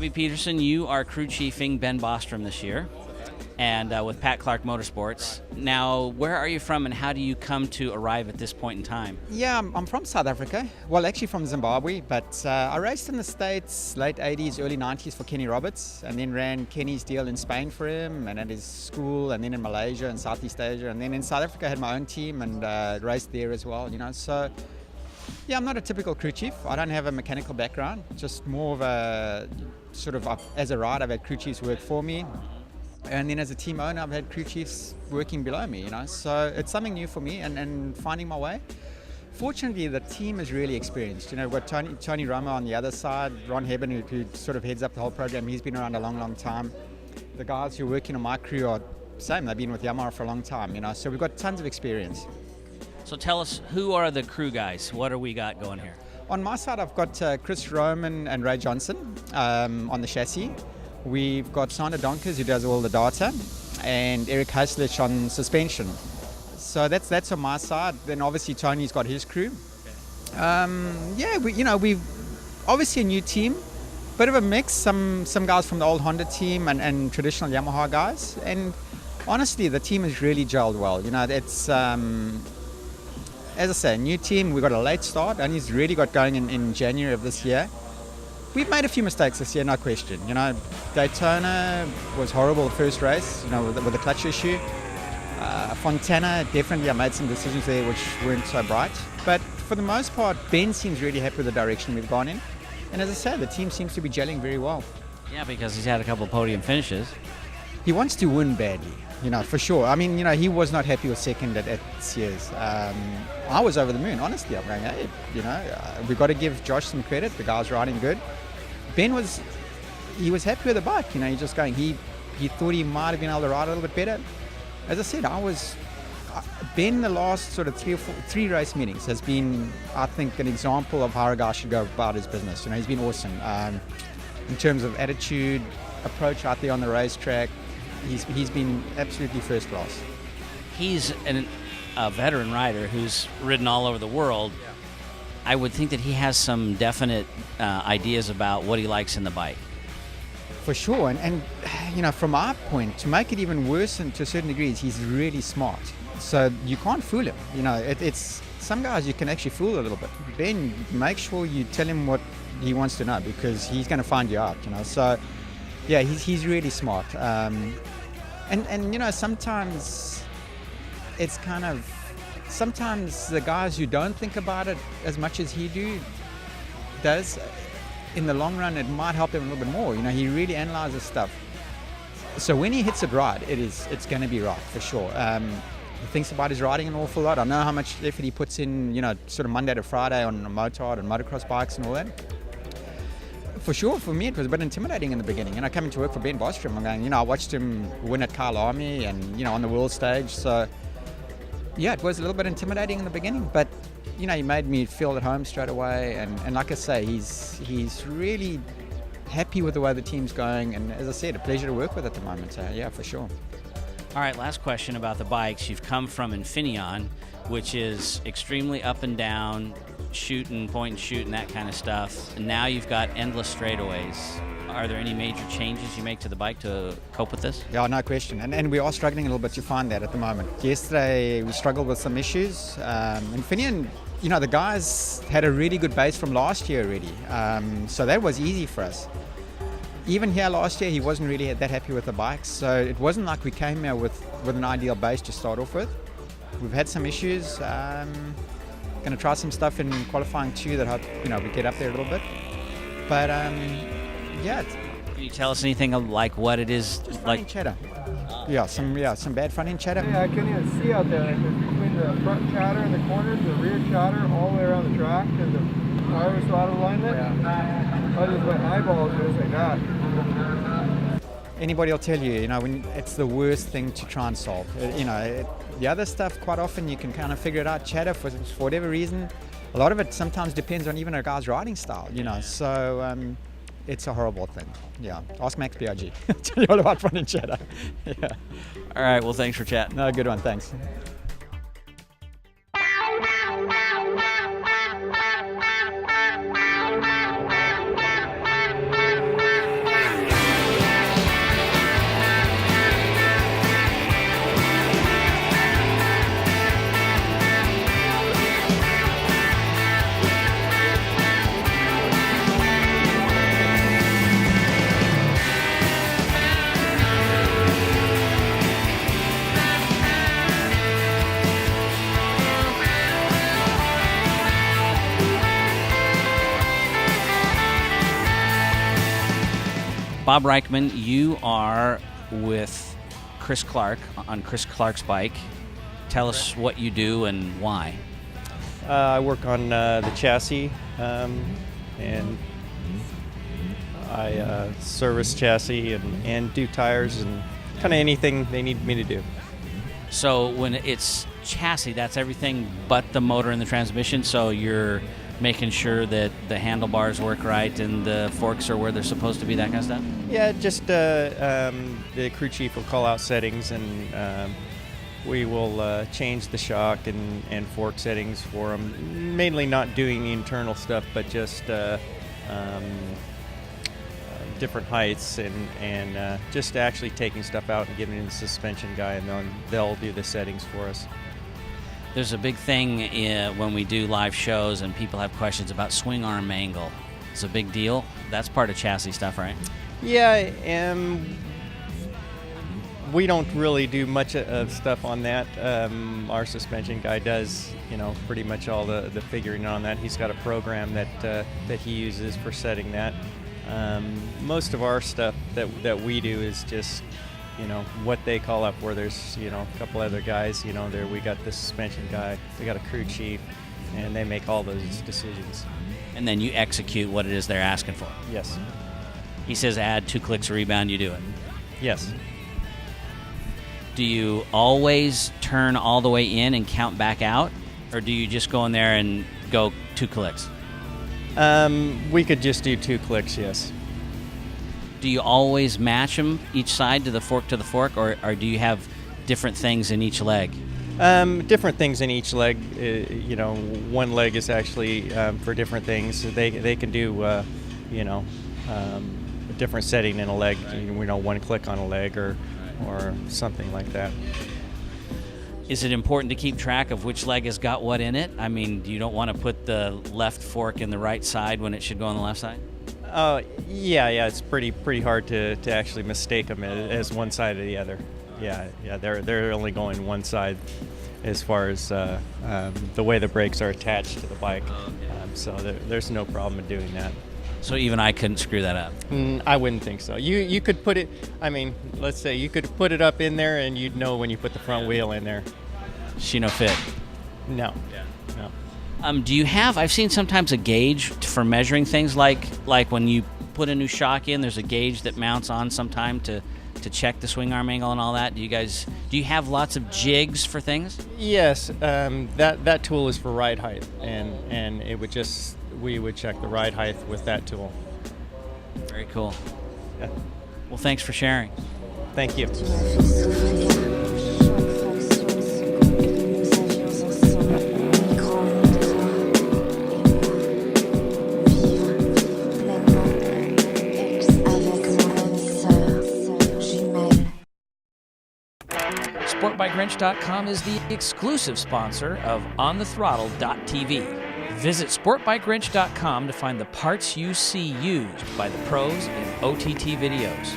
Bobby Peterson, you are crew chiefing Ben Bostrom this year, and with Pat Clark Motorsports. Now, where are you from, and how do you come to arrive at this point in time? Yeah, I'm from South Africa. Well, actually from Zimbabwe, but I raced in the States late 80s, early 90s for Kenny Roberts, and then ran Kenny's deal in Spain for him, and at his school, and then in Malaysia and Southeast Asia, and then in South Africa I had my own team and raced there as well, So, yeah, I'm not a typical crew chief. I don't have a mechanical background, just more of a sort of, as a rider, I've had crew chiefs work for me. And then as a team owner, I've had crew chiefs working below me, So it's something new for me and finding my way. Fortunately, the team is really experienced. We've got Tony Romo on the other side, Ron Hebben, who sort of heads up the whole program. He's been around a long, long time. The guys who are working on my crew are the same. They've been with Yamaha for a long time, So we've got tons of experience. So tell us, who are the crew guys? What do we got going here? On my side, I've got Chris Roman and Ray Johnson on the chassis. We've got Sander Donkers, who does all the data, and Eric Haslich on suspension. So that's on my side. Then obviously Tony's got his crew. We've obviously a new team, bit of a mix. Some guys from the old Honda team and traditional Yamaha guys. And honestly, the team has really gelled well. It's as I say, a new team. We got a late start, and he's really got going in January of this year. We've made a few mistakes this year, no question. Daytona was horrible the first race, with the clutch issue. Fontana, definitely I made some decisions there which weren't so bright. But for the most part, Ben seems really happy with the direction we've gone in. And as I said, the team seems to be gelling very well. Yeah, because he's had a couple of podium finishes. He wants to win badly, for sure. I mean, he was not happy with second at Sears. I was over the moon, honestly. I'm going, hey, we've got to give Josh some credit. The guy's riding good. Ben was happy with the bike, he's just going, he thought he might have been able to ride a little bit better. As I said, Ben, the last sort of three race meetings has been, I think, an example of how a guy should go about his business. He's been awesome in terms of attitude, approach out there on the racetrack. He's been absolutely first class. He's a veteran rider who's ridden all over the world. Yeah. I would think that he has some definite ideas about what he likes in the bike. For sure, and from our point, to make it even worse, and to a certain degree, he's really smart. So you can't fool him. It's some guys you can actually fool a little bit. Ben, make sure you tell him what he wants to know, because he's going to find you out. So yeah, he's really smart. And sometimes it's kind of. Sometimes the guys who don't think about it as much as he does, in the long run, it might help him a little bit more. He really analyzes stuff. So when he hits it right, it's going to be right, for sure. He thinks about his riding an awful lot. I know how much effort he puts in, sort of Monday to Friday on motard and motocross bikes and all that. For sure, for me, it was a bit intimidating in the beginning. Coming to work for Ben Bostrom, I'm going, I watched him win at Kyle Army and, on the world stage. So yeah, it was a little bit intimidating in the beginning, but he made me feel at home straight away. And like I say, he's really happy with the way the team's going. And as I said, a pleasure to work with at the moment. So yeah, for sure. All right, last question about the bikes. You've come from Infineon, which is extremely up and down, point and shoot and that kind of stuff. And now you've got endless straightaways. Are there any major changes you make to the bike to cope with this? Yeah, no question. And we are struggling a little bit to find that at the moment. Yesterday, we struggled with some issues. Infineon, the guys had a really good base from last year already. So that was easy for us. Even here last year, he wasn't really that happy with the bikes. So it wasn't like we came here with an ideal base to start off with. We've had some issues. Going to try some stuff in qualifying 2 that hope, we get up there a little bit. But yeah. Can you tell us anything of like what it is? Just like chatter. Some bad front end chatter. Yeah, I couldn't even see out there. Between the front chatter and the corners, the rear chatter, all the way around the track, because the tire was so out of alignment. Yeah. I just went eyeballs just like that. Anybody will tell you, when it's the worst thing to try and solve. The other stuff, quite often you can kind of figure it out. Chatter, for whatever reason, a lot of it sometimes depends on even a guy's riding style. So. It's a horrible thing. Yeah. Ask Max BRG. Tell you all about front end chatter. Yeah. All right. Well, thanks for chatting. No, good one. Thanks. Bob Reichman, you are with Chris Clark on Chris Clark's bike. Tell us what you do and why. I work on the chassis, and I service chassis and do tires and kind of anything they need me to do. So when it's chassis, that's everything but the motor and the transmission, so you're making sure that the handlebars work right and the forks are where they're supposed to be, that kind of stuff? Yeah, just the crew chief will call out settings, and we will change the shock and fork settings for them. Mainly not doing internal stuff, but just different heights and just actually taking stuff out and giving it to the suspension guy, and then they'll do the settings for us. There's a big thing when we do live shows and people have questions about swing arm angle. It's a big deal. That's part of chassis stuff, right? Yeah, we don't really do much of stuff on that. Our suspension guy does, pretty much all the figuring on that. He's got a program that he uses for setting that. Most of our stuff that we do is just, what they call up, where there's, a couple other guys, there we got the suspension guy, we got a crew chief, and they make all those decisions. And then you execute what it is they're asking for. Yes. He says add 2 clicks of rebound, you do it. Yes. Do you always turn all the way in and count back out? Or do you just go in there and go 2 clicks? We could just do 2 clicks, yes. Do you always match them each side to the fork, or do you have different things in each leg? Different things in each leg. One leg is actually for different things. They can do, a different setting in a leg. 1 click on a leg or something like that. Is it important to keep track of which leg has got what in it? I mean, you don't want to put the left fork in the right side when it should go on the left side? Yeah, it's pretty hard to actually mistake them as one side or the other. Yeah, they're only going one side as far as the way the brakes are attached to the bike. So there's no problem in doing that. So even I couldn't screw that up? I wouldn't think so. You could put it, let's say you could put it up in there and you'd know when you put the front wheel in there. Shino fit? No. Yeah. No. Do you have, I've seen sometimes a gauge for measuring things, like when you put a new shock in, there's a gauge that mounts on sometime to check the swing arm angle and all that. Do you have lots of jigs for things? Yes, that tool is for ride height, and we would check the ride height with that tool. Very cool. Yeah. Well, thanks for sharing. Thank you. SportBikeWrench.com is the exclusive sponsor of OnTheThrottle.tv. Visit SportBikeWrench.com to find the parts you see used by the pros in OTT videos.